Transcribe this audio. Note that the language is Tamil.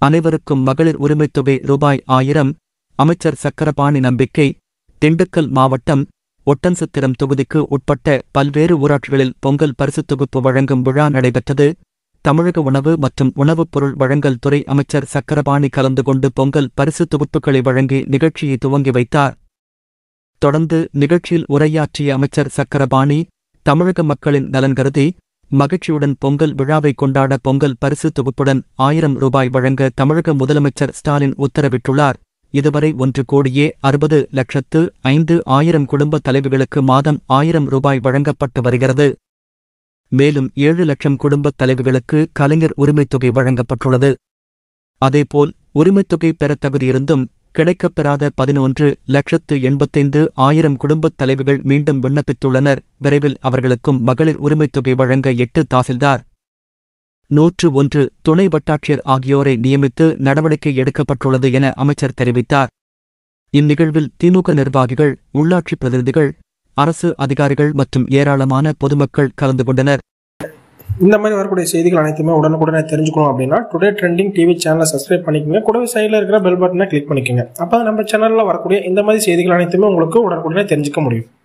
அனைவருக்கும் மகளிர் உரிமைத் தொகை ரூபாய் 1000. அமைச்சர் சக்கரபாணி நம்பிக்கை. திண்டுக்கல் மாவட்டம் ஒட்டன்சத்திரம் தொகுதிக்கு உட்பட்ட பல்வேறு ஊராட்சிகளில் பொங்கல் பரிசுத் தொகுப்பு வழங்கும் விழா நடைபெற்றது. தமிழக உணவு மற்றும் உணவுப் பொருள் வழங்கல் துறை அமைச்சர் சக்கரபாணி கலந்து கொண்டு பொங்கல் பரிசு தொகுப்புகளை வழங்கி நிகழ்ச்சியை துவங்கி வைத்தார். தொடர்ந்து நிகழ்ச்சியில் உரையாற்றிய அமைச்சர் சக்கரபாணி, தமிழக மக்களின் நலன் கருதி மகிழ்ச்சியுடன் பொங்கல் விழாவை கொண்டாட பொங்கல் பரிசு தொகுப்புடன் 1000 ரூபாய் வழங்க தமிழக முதலமைச்சர் ஸ்டாலின் உத்தரவிட்டுள்ளார். இதுவரை 1,60,05,000 குடும்ப தலைவிகளுக்கு மாதம் 1000 ரூபாய் வழங்கப்பட்டு வருகிறது. மேலும் 7 லட்சம் குடும்பத் தலைவிகளுக்கு கலைஞர் உரிமைத் தொகை வழங்கப்பட்டுள்ளது. அதேபோல் உரிமைத் தொகை பெற தகுதியிருந்தும் கிடைக்கப்பெறாத 11,85,000 குடும்பத் தலைவிகள் மீண்டும் விண்ணப்பித்துள்ளனர். விரைவில் அவர்களுக்கும் மகளிர் உரிமைத் தொகை வழங்க 8 தாசில்தார், 101 துணை வட்டாட்சியர் ஆகியோரை நியமித்து நடவடிக்கை எடுக்கப்பட்டுள்ளது என அமைச்சர் தெரிவித்தார். இந்நிகழ்வில் திமுக நிர்வாகிகள், உள்ளாட்சி பிரதிநிதிகள், அரசு அதிகாரிகள் மற்றும் ஏராளமான பொதுமக்கள் கலந்து கொண்டனர். இந்த மாதிரி வரக்கூடிய செய்திகள் அனைத்துமே உடனுக்குடனே தெரிஞ்சுக்கணும் அப்படின்னா டுடே ட்ரெண்டிங் டிவி சேனலை சப்ஸ்கிரைப் பண்ணிக்கோங்க. கூடவே சைடில் இருக்கிற பெல் பட்டனை கிளிக் பண்ணிக்கோங்க. அப்போ நம்ம சேனலில் வரக்கூடிய இந்த மாதிரி செய்திகள் அனைத்துமே உங்களுக்கு உடனுக்குடனே தெரிஞ்சுக்க முடியும்.